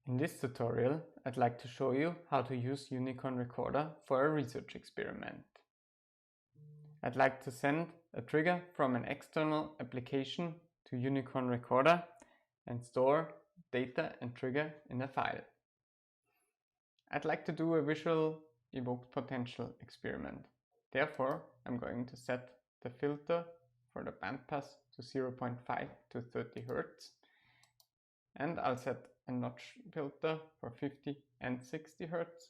In this tutorial, I'd like to show you how to use Unicorn Recorder for a research experiment. I'd like to send a trigger from an external application to Unicorn Recorder and store data and trigger in a file. I'd like to do a visual evoked potential experiment. Therefore, I'm going to set the filter for the bandpass to 0.5 to 30 Hz, and I'll set a notch filter for 50 and 60 Hz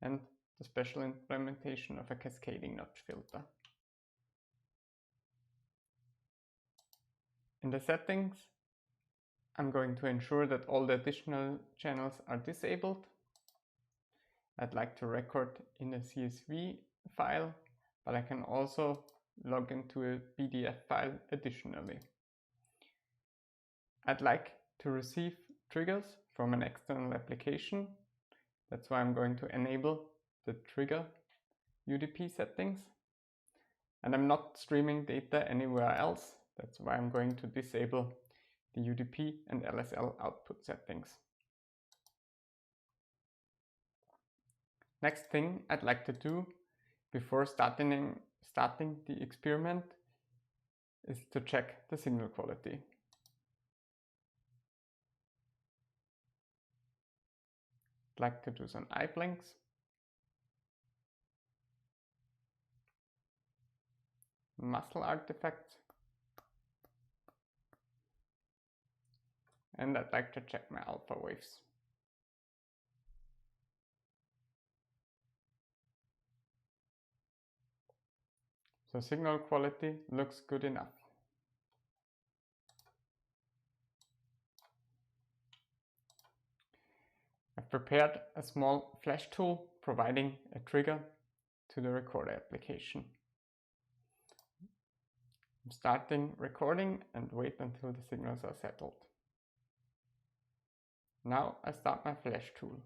and the special implementation of a cascading notch filter. In the settings, I'm going to ensure that all the additional channels are disabled. I'd like to record in a CSV file, but I can also log into a PDF file additionally. I'd like to receive triggers from an external application. That's why I'm going to enable the trigger UDP settings. And I'm not streaming data anywhere else. That's why I'm going to disable the UDP and LSL output settings. Next thing I'd like to do before starting the experiment is to check the signal quality. I'd like to do some eye blinks. Muscle artifacts. And I'd like to check my alpha waves. So signal quality looks good enough. I've prepared a small flash tool providing a trigger to the recorder application. I'm starting recording and wait until the signals are settled. Now I start my flash tool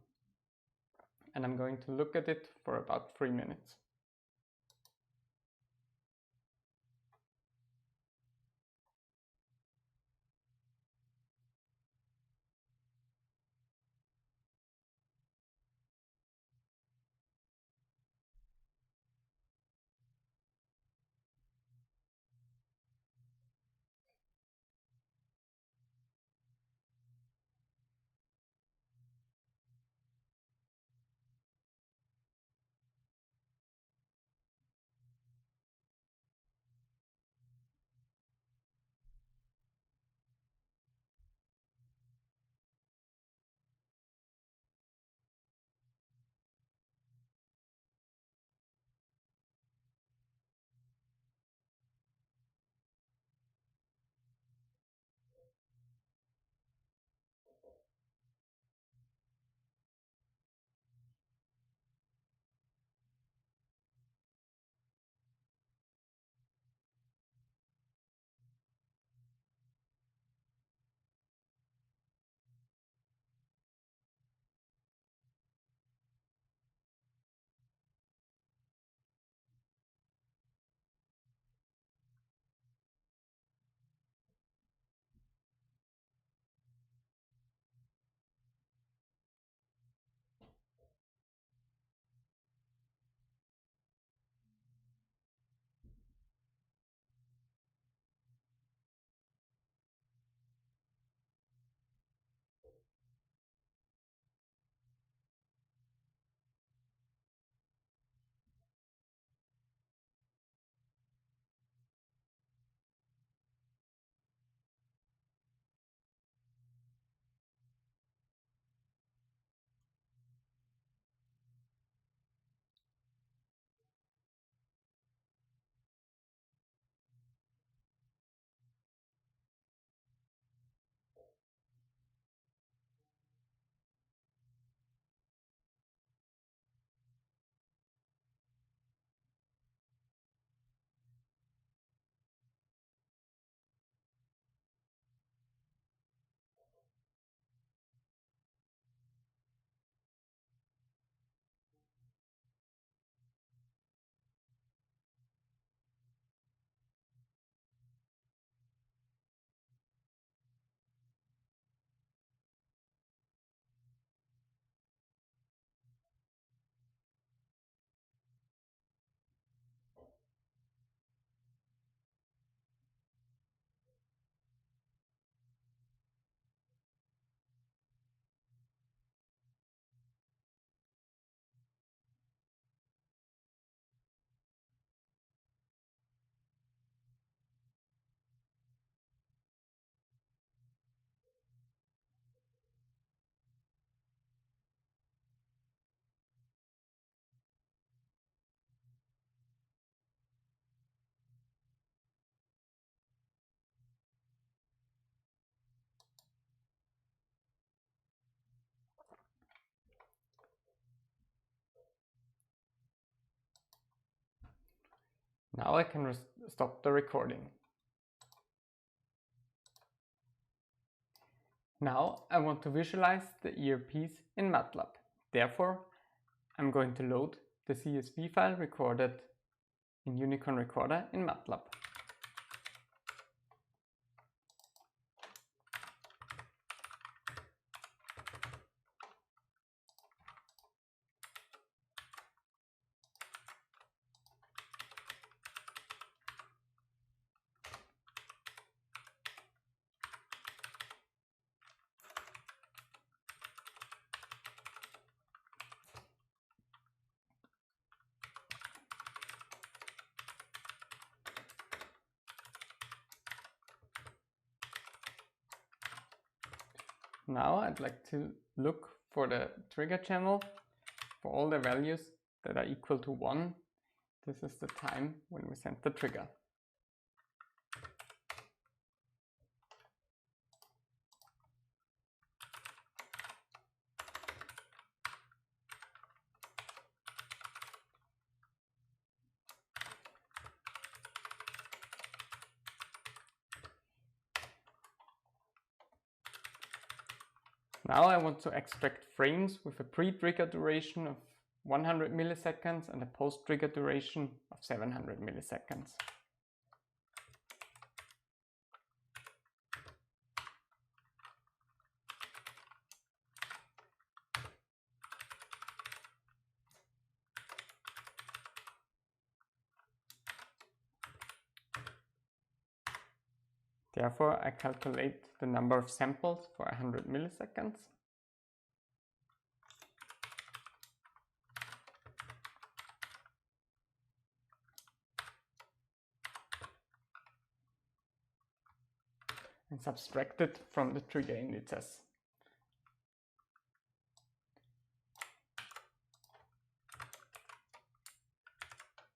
and I'm going to look at it for about 3 minutes. Now I can stop the recording. Now I want to visualize the ERPs in MATLAB. Therefore, I'm going to load the CSV file recorded in Unicorn Recorder in MATLAB. Now I'd like to look for the trigger channel for all the values that are equal to 1. This is the time when we sent the trigger. Now I want to extract frames with a pre-trigger duration of 100 milliseconds and a post-trigger duration of 700 milliseconds. Therefore, I calculate the number of samples for 100 milliseconds. And subtract it from the trigger indices.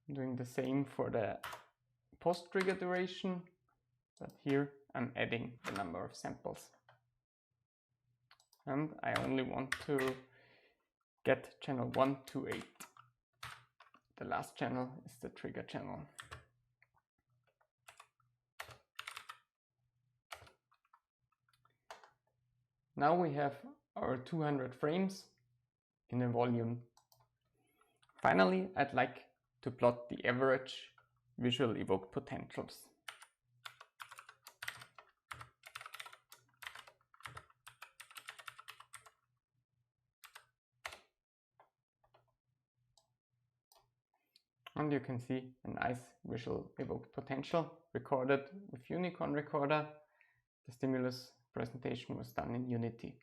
I'm doing the same for the post-trigger duration, but here I'm adding the number of samples. And I only want to get channel 128. The last channel is the trigger channel. Now we have our 200 frames in a volume. Finally, I'd like to plot the average visual evoked potentials. And you can see a nice visual evoked potential recorded with Unicorn Recorder. The stimulus presentation was done in Unity.